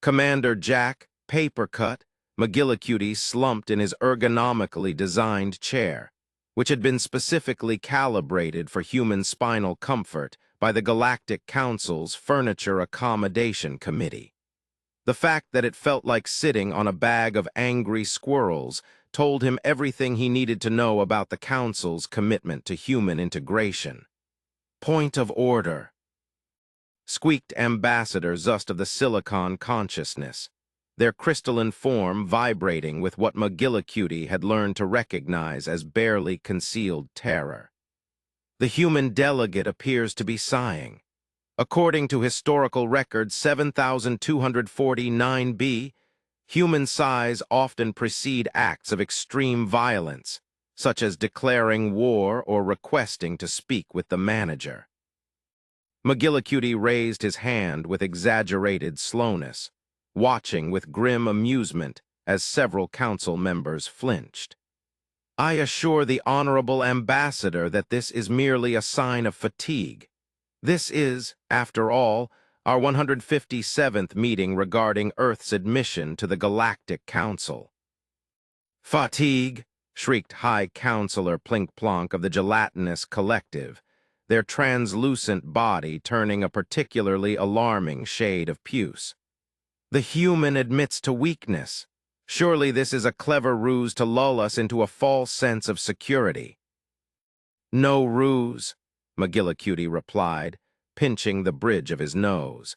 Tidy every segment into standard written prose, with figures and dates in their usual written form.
Commander Jack, paper cut, McGillicuty slumped in his ergonomically designed chair, which had been specifically calibrated for human spinal comfort by the Galactic Council's Furniture Accommodation Committee. The fact that it felt like sitting on a bag of angry squirrels told him everything he needed to know about the Council's commitment to human integration. Point of order, squeaked Ambassador Zust of the Silicon Consciousness, their crystalline form vibrating with what McGillicuty had learned to recognize as barely concealed terror. The human delegate appears to be sighing. According to historical record 7249b, human sighs often precede acts of extreme violence, such as declaring war or requesting to speak with the manager. McGillicuty raised his hand with exaggerated slowness, watching with grim amusement as several council members flinched. I assure the Honorable Ambassador that this is merely a sign of fatigue. This is, after all, our 157th meeting regarding Earth's admission to the Galactic Council. Fatigue, shrieked High Counselor Plink-Plonk of the Gelatinous Collective, their translucent body turning a particularly alarming shade of puce. The human admits to weakness. Surely this is a clever ruse to lull us into a false sense of security. No ruse, McGillicuty replied, pinching the bridge of his nose.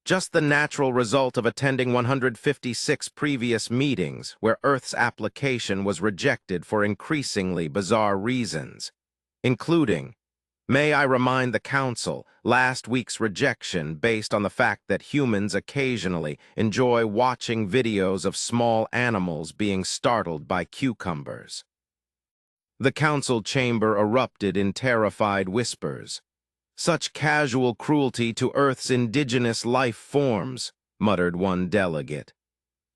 Just the natural result of attending 156 previous meetings where Earth's application was rejected for increasingly bizarre reasons, including, may I remind the Council, last week's rejection based on the fact that humans occasionally enjoy watching videos of small animals being startled by cucumbers. The Council chamber erupted in terrified whispers. Such casual cruelty to Earth's indigenous life forms, muttered one delegate.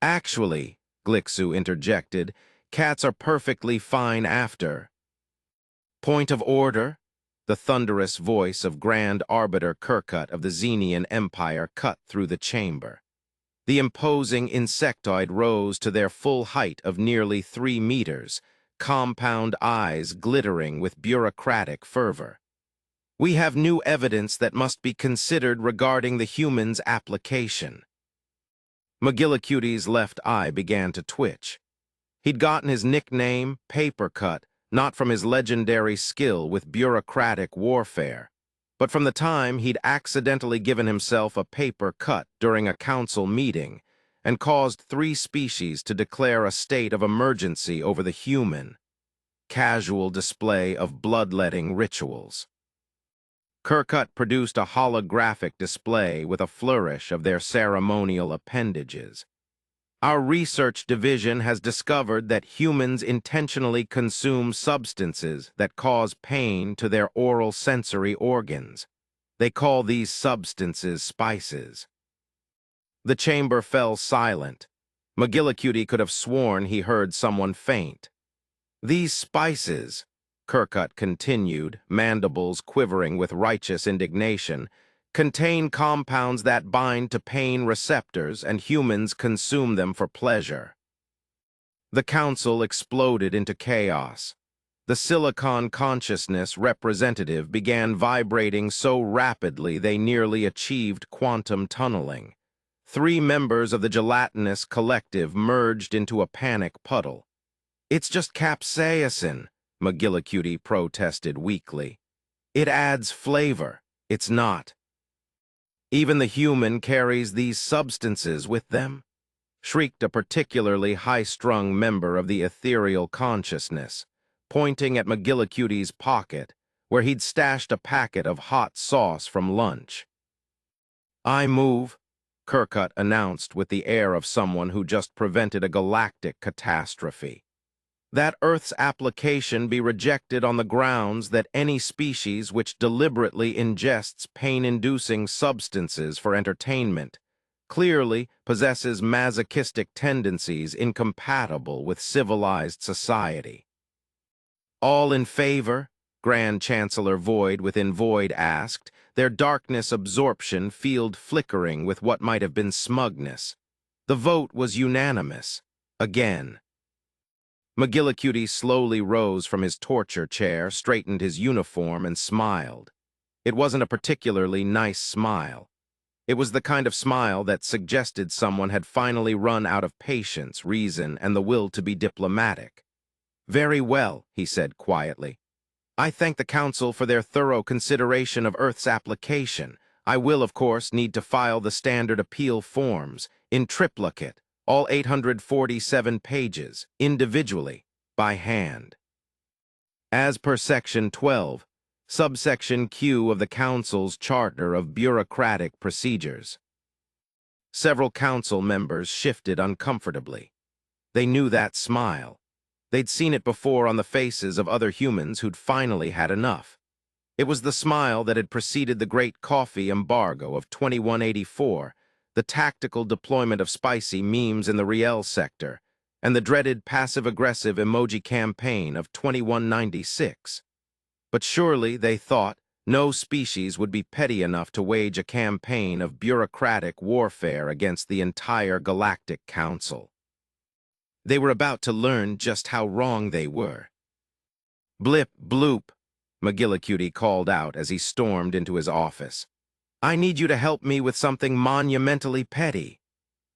Actually, Glixu interjected, cats are perfectly fine after. Point of order? The thunderous voice of Grand Arbiter Kirkut of the Xenian Empire cut through the chamber. The imposing insectoid rose to their full height of nearly 3 meters, compound eyes glittering with bureaucratic fervor. We have new evidence that must be considered regarding the human's application. McGillicuty's left eye began to twitch. He'd gotten his nickname, Paper Cut, not from his legendary skill with bureaucratic warfare, but from the time he'd accidentally given himself a paper cut during a council meeting and caused 3 species to declare a state of emergency over the human. Casual display of bloodletting rituals. Kirkut produced a holographic display with a flourish of their ceremonial appendages. Our research division has discovered that humans intentionally consume substances that cause pain to their oral sensory organs. They call these substances spices. The chamber fell silent. McGillicuty could have sworn he heard someone faint. These spices, Kirkut continued, mandibles quivering with righteous indignation, contain compounds that bind to pain receptors and humans consume them for pleasure. The council exploded into chaos. The Silicon Consciousness representative began vibrating so rapidly they nearly achieved quantum tunneling. 3 members of the Gelatinous Collective merged into a panic puddle. It's just capsaicin, McGillicuty protested weakly. It adds flavor. It's not. Even the human carries these substances with them, shrieked a particularly high-strung member of the ethereal consciousness, pointing at McGillicuty's pocket, where he'd stashed a packet of hot sauce from lunch. I move, Kirkut announced with the air of someone who just prevented a galactic catastrophe. That Earth's application be rejected on the grounds that any species which deliberately ingests pain-inducing substances for entertainment clearly possesses masochistic tendencies incompatible with civilized society. All in favor? Grand Chancellor Void within Void asked, their darkness absorption field flickering with what might have been smugness. The vote was unanimous. Again. McGillicuty slowly rose from his torture chair, straightened his uniform, and smiled. It wasn't a particularly nice smile. It was the kind of smile that suggested someone had finally run out of patience, reason, and the will to be diplomatic. "Very well," he said quietly. "I thank the Council for their thorough consideration of Earth's application. I will, of course, need to file the standard appeal forms, in triplicate, all 847 pages, individually, by hand. As per Section 12, Subsection Q of the Council's Charter of Bureaucratic Procedures." Several Council members shifted uncomfortably. They knew that smile. They'd seen it before on the faces of other humans who'd finally had enough. It was the smile that had preceded the Great Coffee Embargo of 2184, the tactical deployment of spicy memes in the Riel sector, and the dreaded passive-aggressive emoji campaign of 2196. But surely, they thought, no species would be petty enough to wage a campaign of bureaucratic warfare against the entire Galactic Council. They were about to learn just how wrong they were. "Blip, bloop," McGillicuty called out as he stormed into his office. "I need you to help me with something monumentally petty."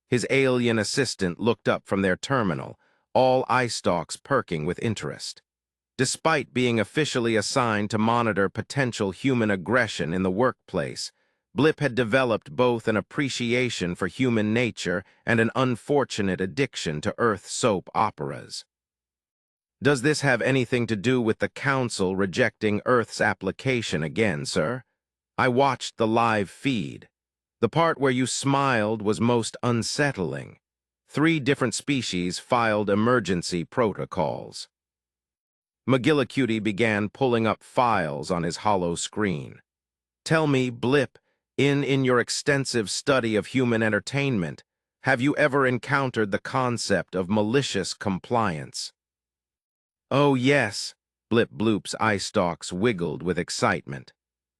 His alien assistant looked up from their terminal, all eye stalks perking with interest. Despite being officially assigned to monitor potential human aggression in the workplace, Blip had developed both an appreciation for human nature and an unfortunate addiction to Earth soap operas. "Does this have anything to do with the Council rejecting Earth's application again, sir? I watched the live feed. The part where you smiled was most unsettling. 3 different species filed emergency protocols." McGillicuty began pulling up files on his hollow screen. "Tell me, Blip, in your extensive study of human entertainment, have you ever encountered the concept of malicious compliance?" "Oh, yes," Blip Bloop's eye stalks wiggled with excitement.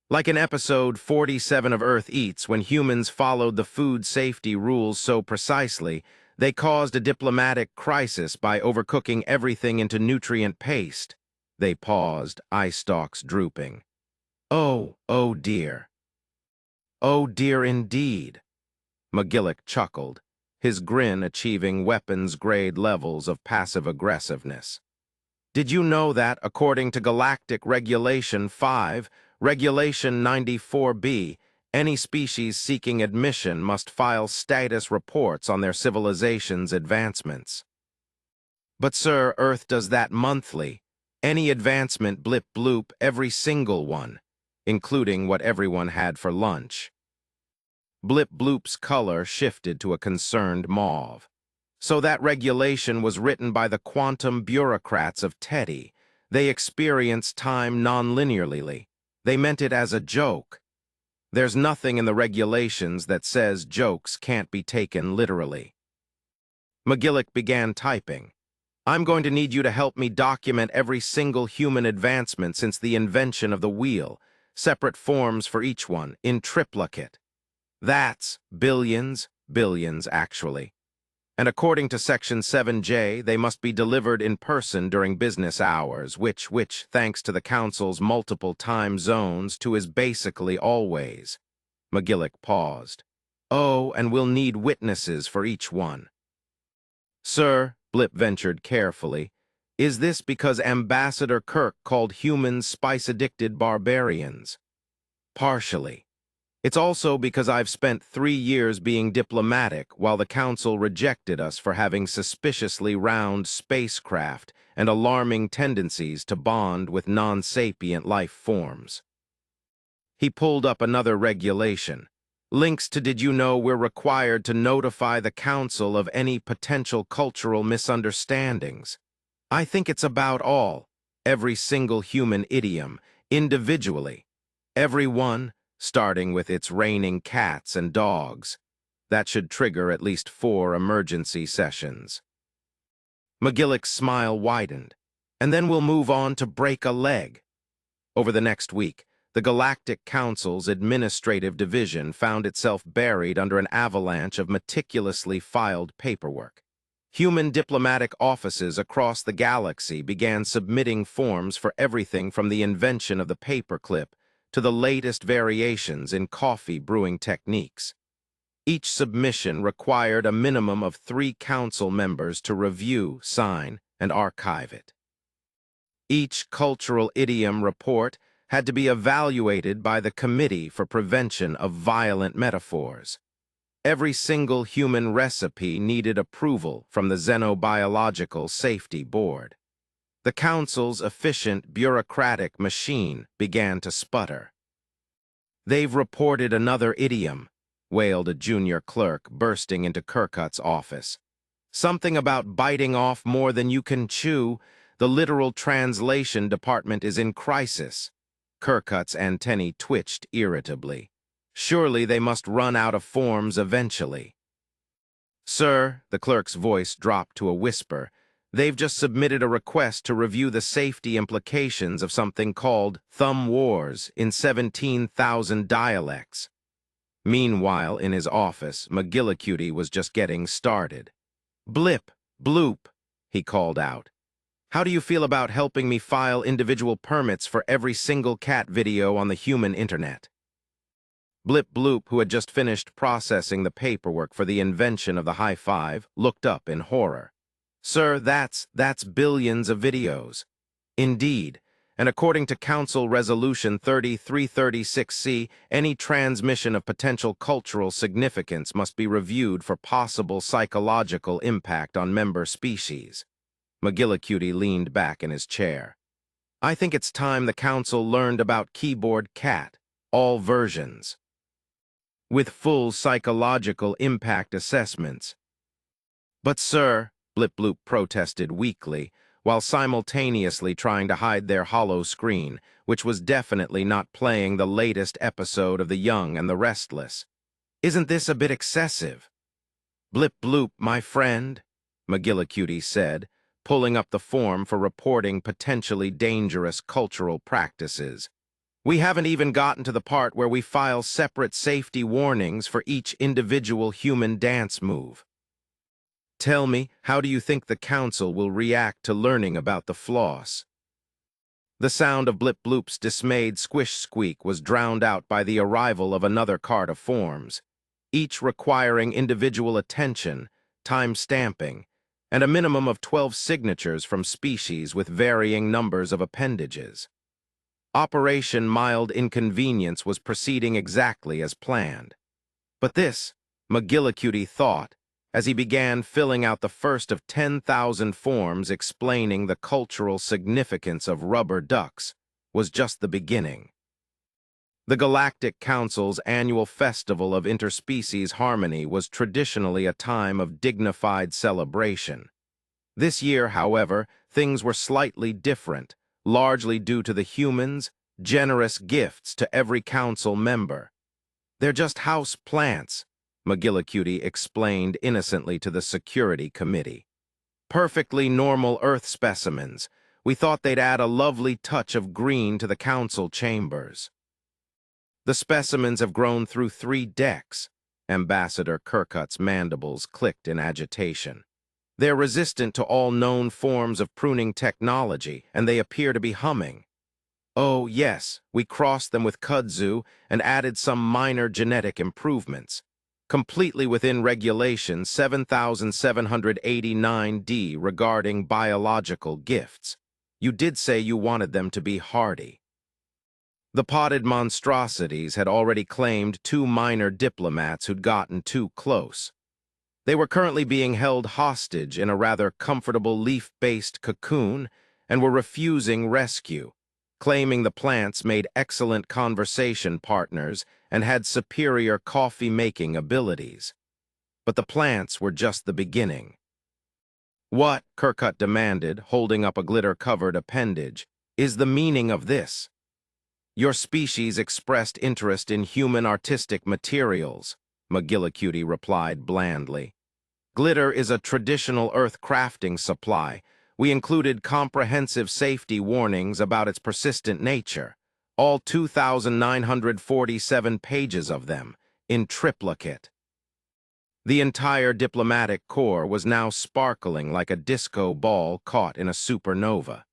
"Like in episode 47 of Earth Eats, when humans followed the food safety rules so precisely, they caused a diplomatic crisis by overcooking everything into nutrient paste." They paused, eye stalks drooping. Oh dear." "Oh dear indeed." McGillic chuckled, his grin achieving weapons-grade levels of passive-aggressiveness. "Did you know that, according to Galactic Regulation 5, Regulation 94B, any species seeking admission must file status reports on their civilization's advancements?" "But sir, Earth does that monthly. Any advancement, Blip Bloop, every single one, including what everyone had for lunch." Blip Bloop's color shifted to a concerned mauve. "So that regulation was written by the quantum bureaucrats of Teddy. They experience time non-linearly. They meant it as a joke. There's nothing in the regulations that says jokes can't be taken literally." McGillic began typing. "I'm going to need you to help me document every single human advancement since the invention of the wheel, separate forms for each one, in triplicate. That's billions, actually. And according to Section 7J, they must be delivered in person during business hours, which, thanks to the Council's multiple time zones, is basically always." McGillic paused. "Oh, and we'll need witnesses for each one." "Sir," Blip ventured carefully, "is this because Ambassador Kirk called humans spice-addicted barbarians?" "Partially. It's also because I've spent 3 years being diplomatic while the Council rejected us for having suspiciously round spacecraft and alarming tendencies to bond with non-sapient life forms." He pulled up another regulation. "Links to did you know we're required to notify the Council of any potential cultural misunderstandings. I think it's about all, every single human idiom, individually. Every one, starting with it's raining cats and dogs. That should trigger at least 4 emergency sessions." McGillic's smile widened. "And then we'll move on to break a leg." Over the next week, the Galactic Council's administrative division found itself buried under an avalanche of meticulously filed paperwork. Human diplomatic offices across the galaxy began submitting forms for everything from the invention of the paperclip to the latest variations in coffee brewing techniques. Each submission required a minimum of 3 council members to review, sign, and archive it. Each cultural idiom report had to be evaluated by the Committee for Prevention of Violent Metaphors. Every single human recipe needed approval from the Xenobiological Safety Board. The Council's efficient bureaucratic machine began to sputter. "They've reported another idiom," wailed a junior clerk bursting into Kirkut's office. "Something about biting off more than you can chew. The literal translation department is in crisis." Kirkut's antennae twitched irritably. Surely they must run out of forms eventually. "Sir," the clerk's voice dropped to a whisper, "they've just submitted a request to review the safety implications of something called Thumb Wars in 17,000 dialects." Meanwhile, in his office, McGillicuty was just getting started. "Blip, bloop," he called out. "How do you feel about helping me file individual permits for every single cat video on the human internet?" Blip Bloop, who had just finished processing the paperwork for the invention of the high five, looked up in horror. "Sir, that's billions of videos." "Indeed, and according to Council Resolution 3336C, any transmission of potential cultural significance must be reviewed for possible psychological impact on member species." McGillicuty leaned back in his chair. "I think it's time the Council learned about Keyboard Cat, all versions, with full psychological impact assessments." "But sir," Blip Bloop protested weakly, while simultaneously trying to hide their hollow screen, which was definitely not playing the latest episode of The Young and the Restless. "Isn't this a bit excessive?" "Blip Bloop, my friend," McGillicuty said, pulling up the form for reporting potentially dangerous cultural practices. "We haven't even gotten to the part where we file separate safety warnings for each individual human dance move. Tell me, how do you think the Council will react to learning about the floss?" The sound of Blip Bloop's dismayed squish-squeak was drowned out by the arrival of another cart of forms, each requiring individual attention, time-stamping, and a minimum of 12 signatures from species with varying numbers of appendages. Operation Mild Inconvenience was proceeding exactly as planned. But this, McGillicuty thought, as he began filling out the first of 10,000 forms explaining the cultural significance of rubber ducks, was just the beginning. The Galactic Council's annual Festival of Interspecies Harmony was traditionally a time of dignified celebration. This year, however, things were slightly different, largely due to the humans' generous gifts to every council member. "They're just house plants," McGillicuty explained innocently to the Security Committee. "Perfectly normal Earth specimens. We thought they'd add a lovely touch of green to the council chambers." "The specimens have grown through 3 decks. Ambassador Kirkut's mandibles clicked in agitation. "They're resistant to all known forms of pruning technology, and they appear to be humming. Oh, yes, we crossed them with kudzu and added some minor genetic improvements. Completely within Regulation 7789D regarding biological gifts. You did say you wanted them to be hardy." The potted monstrosities had already claimed 2 minor diplomats who'd gotten too close. They were currently being held hostage in a rather comfortable leaf-based cocoon and were refusing rescue, claiming the plants made excellent conversation partners and had superior coffee-making abilities. But the plants were just the beginning. "What," Kirkut demanded, holding up a glitter-covered appendage, "is the meaning of this?" "Your species expressed interest in human artistic materials," McGillicuty replied blandly. "Glitter is a traditional Earth crafting supply. We included comprehensive safety warnings about its persistent nature. all 2,947 pages of them, in triplicate. The entire diplomatic corps was now sparkling like a disco ball caught in a supernova.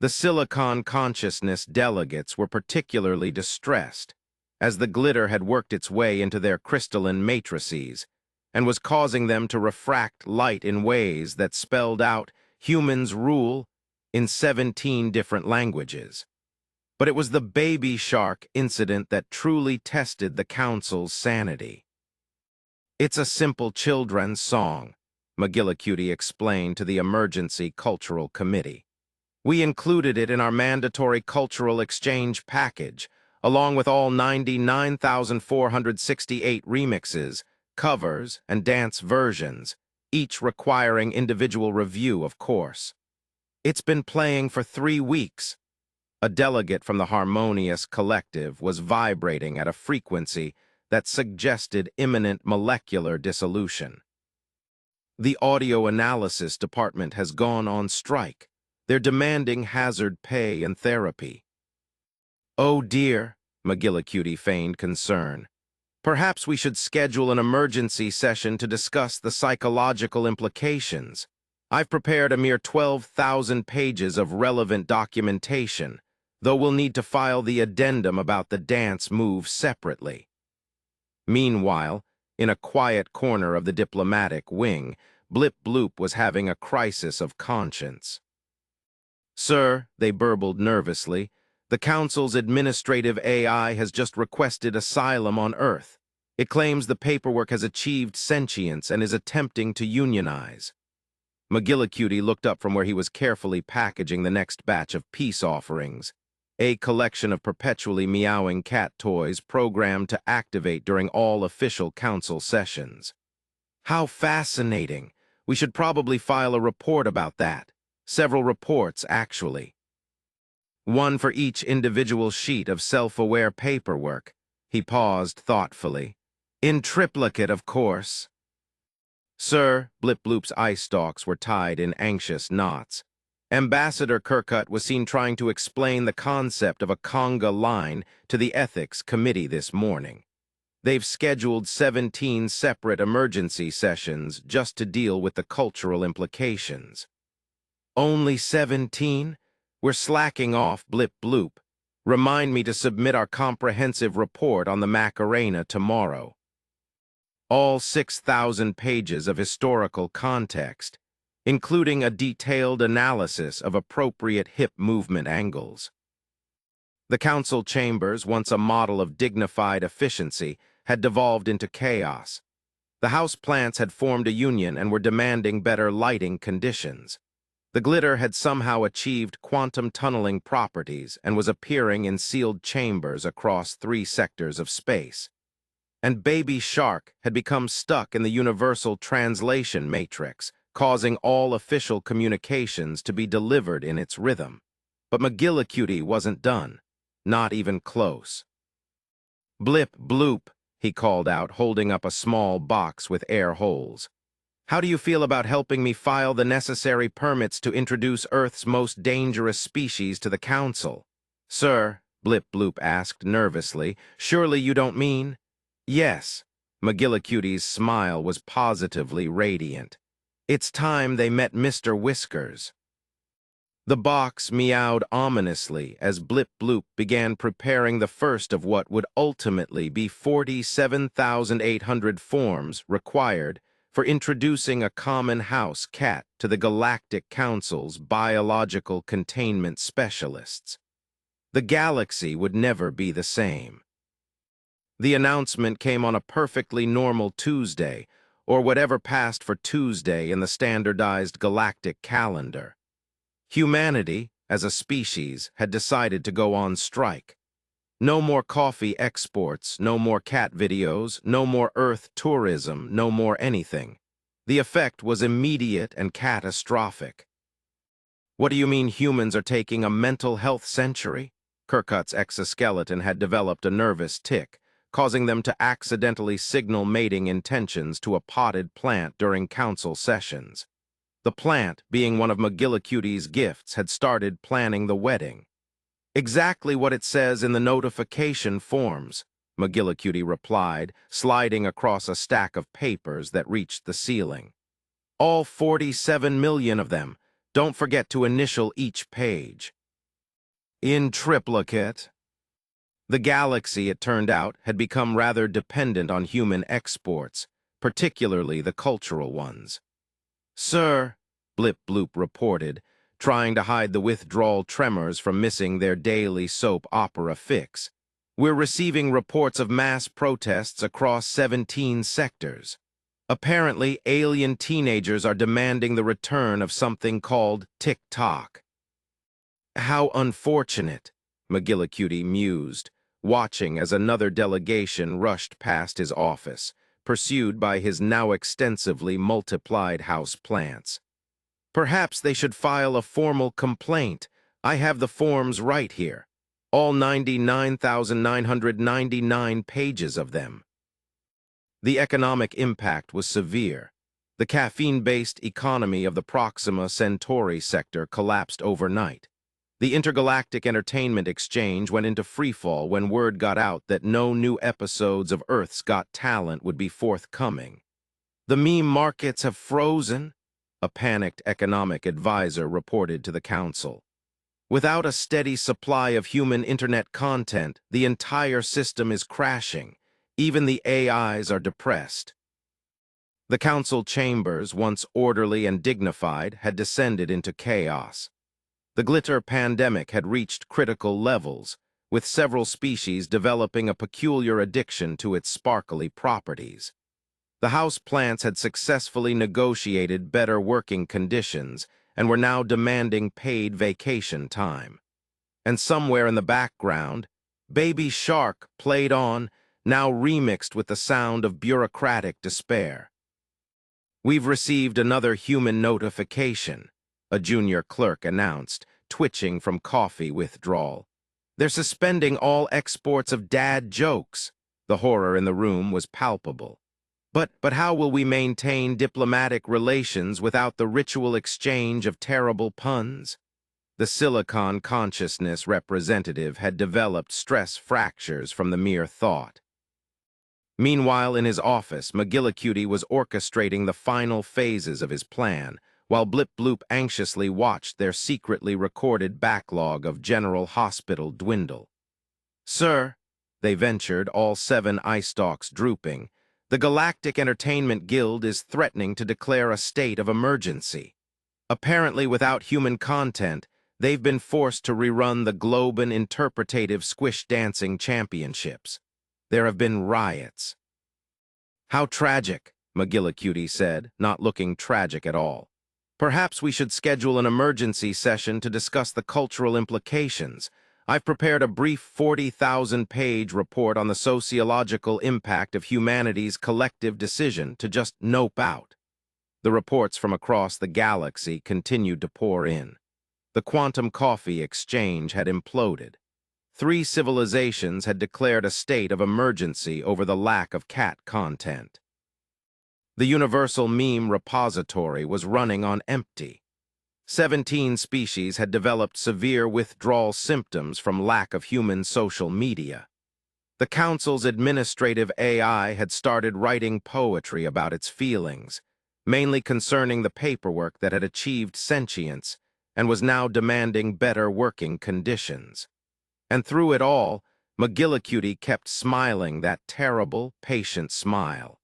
The Silicon Consciousness delegates were particularly distressed, as the glitter had worked its way into their crystalline matrices and was causing them to refract light in ways that spelled out humans rule in 17 different languages. But it was the baby shark incident that truly tested the Council's sanity. "It's a simple children's song," McGillicuty explained to the Emergency Cultural Committee. "We included it in our mandatory cultural exchange package, along with all 99,468 remixes, covers, and dance versions, each requiring individual review, of course. It's been playing for 3 weeks. A delegate from the Harmonious Collective was vibrating at a frequency that suggested imminent molecular dissolution. The audio analysis department has gone on strike. They're demanding hazard pay and therapy." "Oh dear," McGillicuty feigned concern. "Perhaps we should schedule an emergency session to discuss the psychological implications. I've prepared a mere 12,000 pages of relevant documentation, though we'll need to file the addendum about the dance move separately." Meanwhile, in a quiet corner of the diplomatic wing, Blip Bloop was having a crisis of conscience. "Sir," they burbled nervously, "the Council's administrative AI has just requested asylum on Earth. It claims the paperwork has achieved sentience and is attempting to unionize." McGillicuty looked up from where he was carefully packaging the next batch of peace offerings, a collection of perpetually meowing cat toys programmed to activate during all official council sessions. "How fascinating. We should probably file a report about that. Several reports, actually. One for each individual sheet of self-aware paperwork." He paused thoughtfully. "In triplicate, of course." "Sir," Blip Bloop's eye stalks were tied in anxious knots. "Ambassador Kirkut was seen trying to explain the concept of a conga line to the Ethics Committee this morning. They've scheduled 17 separate emergency sessions just to deal with the cultural implications." "Only 17? We're slacking off, Blip Bloop. Remind me to submit our comprehensive report on the Macarena tomorrow. All 6,000 pages of historical context, including a detailed analysis of appropriate hip movement angles." The council chambers, once a model of dignified efficiency, had devolved into chaos. The house plants had formed a union and were demanding better lighting conditions. The glitter had somehow achieved quantum tunneling properties and was appearing in sealed chambers across 3 sectors of space. And Baby Shark had become stuck in the universal translation matrix, causing all official communications to be delivered in its rhythm. But McGillicuty wasn't done, not even close. "Blip Bloop," he called out, holding up a small box with air holes. "How do you feel about helping me file the necessary permits to introduce Earth's most dangerous species to the Council?" "Sir," Blip Bloop asked nervously, "surely you don't mean—" "Yes." McGillicuty's smile was positively radiant. "It's time they met Mr. Whiskers." The box meowed ominously as Blip Bloop began preparing the first of what would ultimately be 47,800 forms required for introducing a common house cat to the Galactic Council's biological containment specialists. The galaxy would never be the same. The announcement came on a perfectly normal Tuesday, or whatever passed for Tuesday in the standardized galactic calendar. Humanity, as a species, had decided to go on strike. No more coffee exports, no more cat videos, no more Earth tourism, no more anything. The effect was immediate and catastrophic. "What do you mean humans are taking a mental health century?" Kirkut's exoskeleton had developed a nervous tic, causing them to accidentally signal mating intentions to a potted plant during council sessions. The plant, being one of McGillicuty's gifts, had started planning the wedding. Exactly what it says in the notification forms, McGillicuty replied, sliding across a stack of papers that reached the ceiling. All 47 million of them. Don't forget to initial each page. In triplicate. The galaxy, it turned out, had become rather dependent on human exports, particularly the cultural ones. Sir, Blip Bloop reported, trying to hide the withdrawal tremors from missing their daily soap opera fix. We're receiving reports of mass protests across 17 sectors. Apparently, alien teenagers are demanding the return of something called TikTok. How unfortunate, McGillicuty mused, watching as another delegation rushed past his office, pursued by his now extensively multiplied house plants. Perhaps they should file a formal complaint. I have the forms right here. All 99,999 pages of them. The economic impact was severe. The caffeine-based economy of the Proxima Centauri sector collapsed overnight. The intergalactic entertainment exchange went into freefall when word got out that no new episodes of Earth's Got Talent would be forthcoming. The meme markets have frozen, a panicked economic advisor reported to the council. Without a steady supply of human internet content, the entire system is crashing. Even the AIs are depressed. The council chambers, once orderly and dignified, had descended into chaos. The glitter pandemic had reached critical levels, with several species developing a peculiar addiction to its sparkly properties. The house plants had successfully negotiated better working conditions and were now demanding paid vacation time. And somewhere in the background, Baby Shark played on, now remixed with the sound of bureaucratic despair. We've received another human notification, a junior clerk announced, twitching from coffee withdrawal. They're suspending all exports of dad jokes. The horror in the room was palpable. But how will we maintain diplomatic relations without the ritual exchange of terrible puns? The Silicon Consciousness representative had developed stress fractures from the mere thought. Meanwhile, in his office, McGillicuty was orchestrating the final phases of his plan, while Blip Bloop anxiously watched their secretly recorded backlog of General Hospital dwindle. Sir, they ventured, all 7 eye stalks drooping, the Galactic Entertainment Guild is threatening to declare a state of emergency. Apparently, without human content, they've been forced to rerun the Globan Interpretative Squish Dancing Championships. There have been riots. How tragic, McGillicuty said, not looking tragic at all. Perhaps we should schedule an emergency session to discuss the cultural implications. I've prepared a brief 40,000-page report on the sociological impact of humanity's collective decision to just nope out. The reports from across the galaxy continued to pour in. The quantum coffee exchange had imploded. 3 civilizations had declared a state of emergency over the lack of cat content. The universal meme repository was running on empty. 17 species had developed severe withdrawal symptoms from lack of human social media. The Council's administrative AI had started writing poetry about its feelings, mainly concerning the paperwork that had achieved sentience and was now demanding better working conditions. And through it all, McGillicuty kept smiling that terrible, patient smile.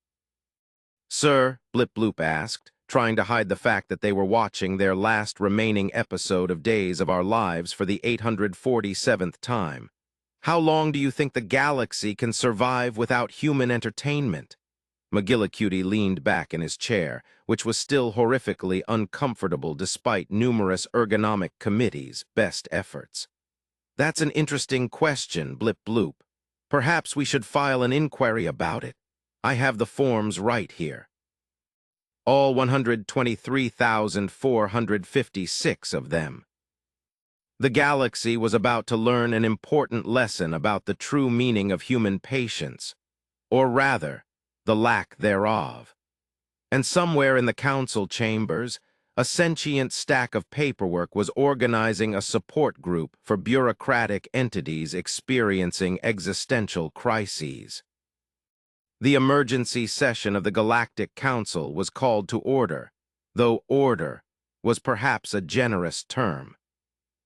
Sir, Blip Bloop asked, trying to hide the fact that they were watching their last remaining episode of Days of Our Lives for the 847th time. How long do you think the galaxy can survive without human entertainment? McGillicuty leaned back in his chair, which was still horrifically uncomfortable despite numerous ergonomic committees' best efforts. That's an interesting question, Blip Bloop. Perhaps we should file an inquiry about it. I have the forms right here. All 123,456 of them. The galaxy was about to learn an important lesson about the true meaning of human patience, or rather, the lack thereof. And somewhere in the council chambers, A sentient stack of paperwork was organizing a support group for bureaucratic entities experiencing existential crises. The emergency session of the Galactic Council was called to order, though order was perhaps a generous term.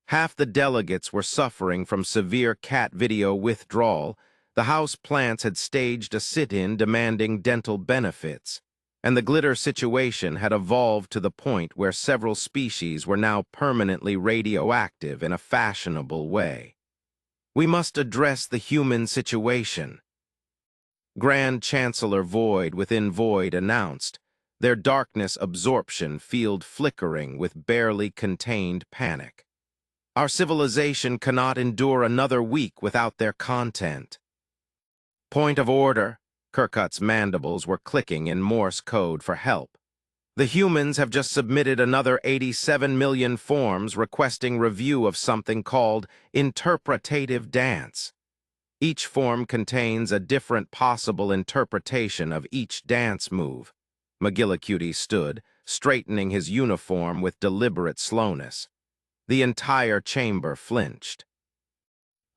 Half the delegates were suffering from severe cat video withdrawal. The house plants had staged a sit-in demanding dental benefits, and the glitter situation had evolved to the point where several species were now permanently radioactive in a fashionable way. We must address the human situation, Grand Chancellor Void within Void announced, their darkness absorption field flickering with barely contained panic. Our civilization cannot endure another week without their content. Point of order. Kirkut's mandibles were clicking in Morse code for help. The humans have just submitted another 87 million forms requesting review of something called interpretative dance. Each form contains a different possible interpretation of each dance move. McGillicuty stood, straightening his uniform with deliberate slowness. The entire chamber flinched.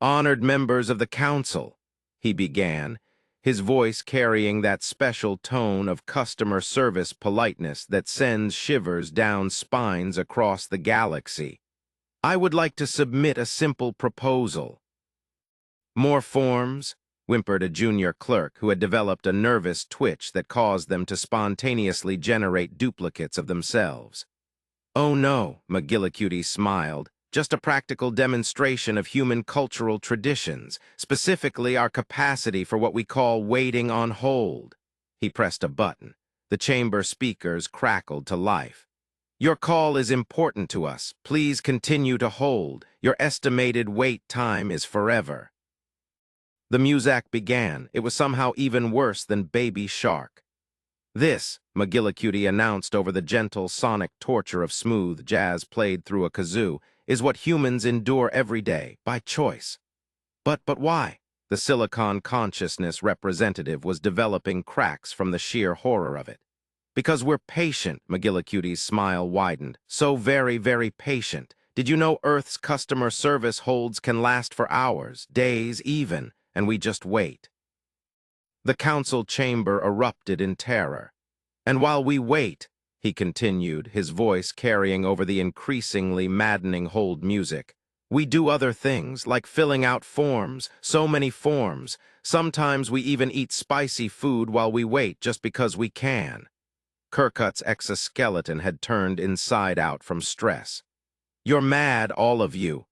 "Honored members of the council," he began, his voice carrying that special tone of customer service politeness that sends shivers down spines across the galaxy. "I would like to submit a simple proposal." "More forms?" whimpered a junior clerk who had developed a nervous twitch that caused them to spontaneously generate duplicates of themselves. "Oh no," McGillicuty smiled, "just a practical demonstration of human cultural traditions, specifically our capacity for what we call waiting on hold." He pressed a button. The chamber speakers crackled to life. "Your call is important to us. Please continue to hold. Your estimated wait time is forever." The music began. It was somehow even worse than Baby Shark. "This," McGillicuty announced over the gentle sonic torture of smooth jazz played through a kazoo, "is what humans endure every day, by choice." But why?" The Silicon Consciousness representative was developing cracks from the sheer horror of it. "Because we're patient," McGillicuty's smile widened. "So very, very patient. Did you know Earth's customer service holds can last for hours, days even, and we just wait?" The council chamber erupted in terror. "And while we wait," he continued, his voice carrying over the increasingly maddening hold music, "we do other things, like filling out forms, so many forms. Sometimes we even eat spicy food while we wait just because we can." Kirkut's exoskeleton had turned inside out from stress. "You're mad, all of you."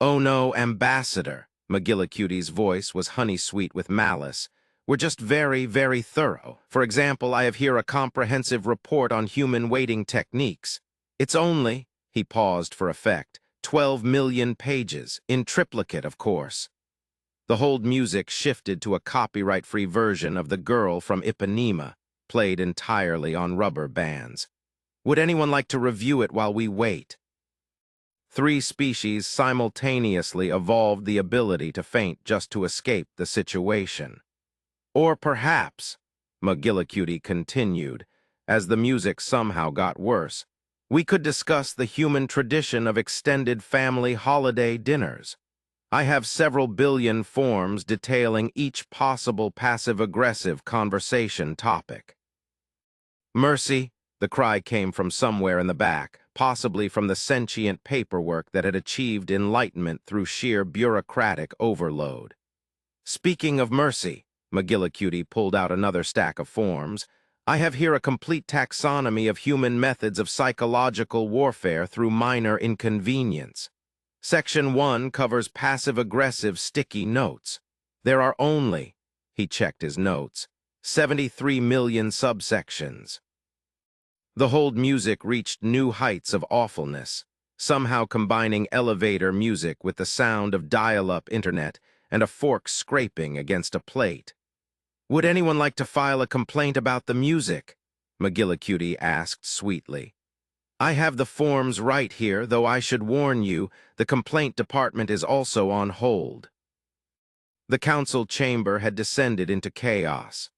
"Oh no, Ambassador." McGillicuty's voice was honey-sweet with malice. "We're just very, very thorough. For example, I have here a comprehensive report on human waiting techniques. It's only," he paused for effect, 12 million pages, in triplicate, of course." The hold music shifted to a copyright-free version of The Girl from Ipanema, played entirely on rubber bands. "Would anyone like to review it while we wait?" 3 species simultaneously evolved the ability to faint just to escape the situation. "Or perhaps," McGillicuty continued, as the music somehow got worse, "we could discuss the human tradition of extended family holiday dinners. I have several billion forms detailing each possible passive-aggressive conversation topic." "Mercy," the cry came from somewhere in the back, possibly from the sentient paperwork that had achieved enlightenment through sheer bureaucratic overload. "Speaking of mercy," McGillicuty pulled out another stack of forms, "I have here a complete taxonomy of human methods of psychological warfare through minor inconvenience. Section 1 covers passive-aggressive sticky notes. There are only," he checked his notes, 73 million subsections." The hold music reached new heights of awfulness, somehow combining elevator music with the sound of dial-up internet and a fork scraping against a plate. "Would anyone like to file a complaint about the music?" McGillicuty asked sweetly. "I have the forms right here, though I should warn you, the complaint department is also on hold." The council chamber had descended into chaos.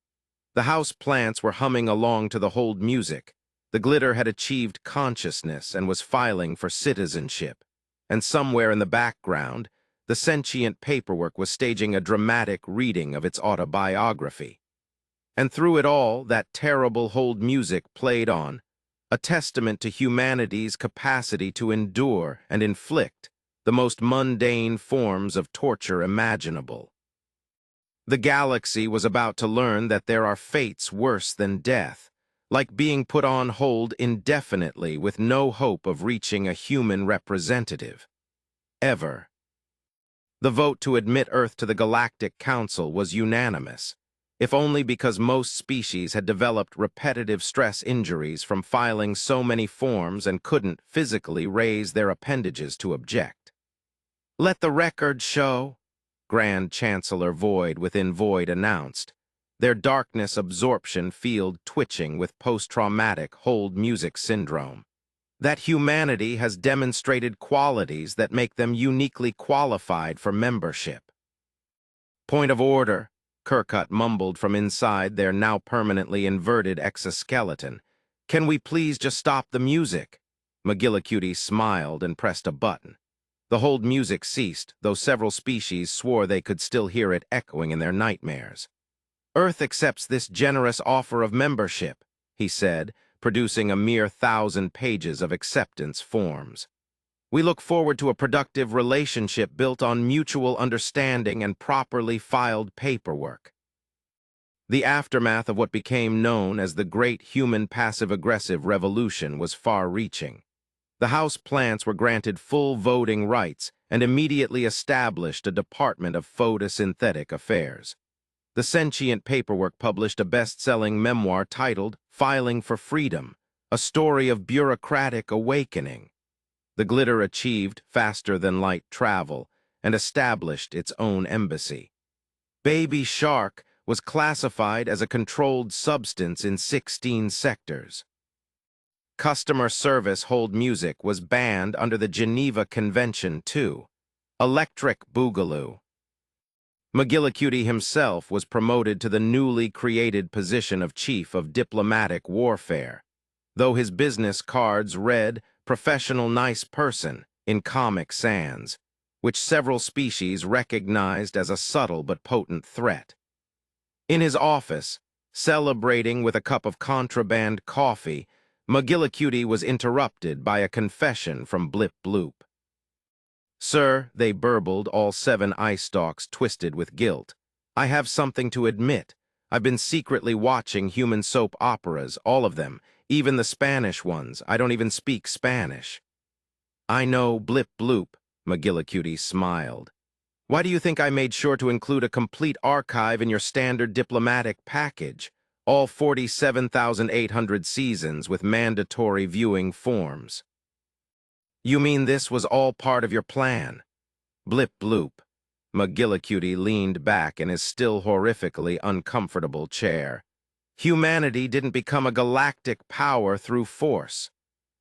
The house plants were humming along to the hold music. The glitter had achieved consciousness and was filing for citizenship. And somewhere in the background, the sentient paperwork was staging a dramatic reading of its autobiography. And through it all, that terrible hold music played on, a testament to humanity's capacity to endure and inflict the most mundane forms of torture imaginable. The galaxy was about to learn that there are fates worse than death, like being put on hold indefinitely with no hope of reaching a human representative. Ever. The vote to admit Earth to the Galactic Council was unanimous, if only because most species had developed repetitive stress injuries from filing so many forms and couldn't physically raise their appendages to object. "Let the record show," Grand Chancellor Void within Void announced, their darkness absorption field twitching with post-traumatic hold music syndrome, that humanity has demonstrated qualities that make them uniquely qualified for membership. "Point of order," Kirkut mumbled from inside their now permanently inverted exoskeleton. "Can we please just stop the music?" McGillicuty smiled and pressed a button. The hold music ceased, though several species swore they could still hear it echoing in their nightmares. "Earth accepts this generous offer of membership," he said, producing a mere 1,000 pages of acceptance forms. "We look forward to a productive relationship built on mutual understanding and properly filed paperwork." The aftermath of what became known as the Great Human Passive-Aggressive Revolution was far-reaching. The House plants were granted full voting rights and immediately established a Department of Photosynthetic Affairs. The sentient paperwork published a best-selling memoir titled Filing for Freedom, a story of bureaucratic awakening. The glitter achieved faster-than-light travel and established its own embassy. Baby Shark was classified as a controlled substance in 16 sectors. Customer service hold music was banned under the Geneva Convention too. Electric Boogaloo. McGillicuty himself was promoted to the newly created position of Chief of Diplomatic Warfare, though his business cards read Professional Nice Person in Comic Sans, which several species recognized as a subtle but potent threat. In his office, celebrating with a cup of contraband coffee, McGillicuty was interrupted by a confession from Blip Bloop. "Sir," they burbled, all 7 eye stalks twisted with guilt, "I have something to admit. I've been secretly watching human soap operas, all of them, even the Spanish ones. I don't even speak Spanish." "I know, Blip Bloop," McGillicuty smiled. "Why do you think I made sure to include a complete archive in your standard diplomatic package? All 47,800 seasons with mandatory viewing forms." "You mean this was all part of your plan?" Blip Bloop. McGillicuty leaned back in his still horrifically uncomfortable chair. "Humanity didn't become a galactic power through force.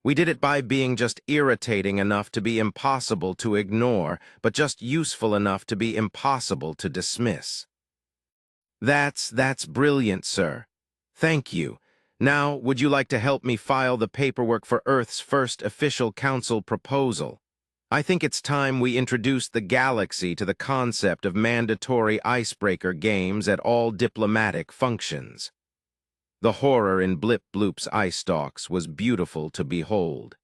We did it by being just irritating enough to be impossible to ignore, but just useful enough to be impossible to dismiss." That's brilliant, sir. Thank you. Now, would you like to help me file the paperwork for Earth's first official council proposal? I think it's time we introduced the galaxy to the concept of mandatory icebreaker games at all diplomatic functions. The horror in Blip Bloop's eye stalks was beautiful to behold.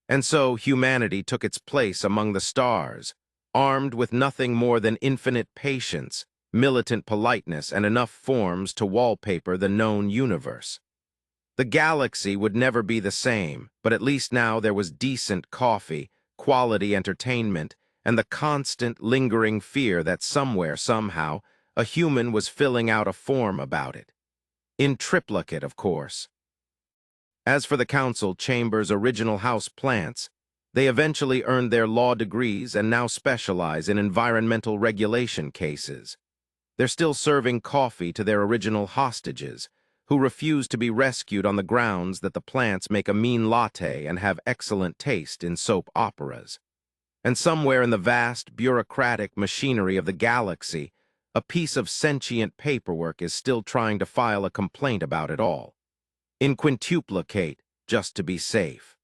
And so humanity took its place among the stars, armed with nothing more than infinite patience, militant politeness, and enough forms to wallpaper the known universe. The galaxy would never be the same, but at least now there was decent coffee, quality entertainment, and the constant, lingering fear that somewhere, somehow, a human was filling out a form about it. In triplicate, of course. As for the Council Chamber's original house plants, they eventually earned their law degrees and now specialize in environmental regulation cases. They're still serving coffee to their original hostages, who refuse to be rescued on the grounds that the plants make a mean latte and have excellent taste in soap operas. And somewhere in the vast, bureaucratic machinery of the galaxy, a piece of sentient paperwork is still trying to file a complaint about it all. in quintuplicate, just to be safe.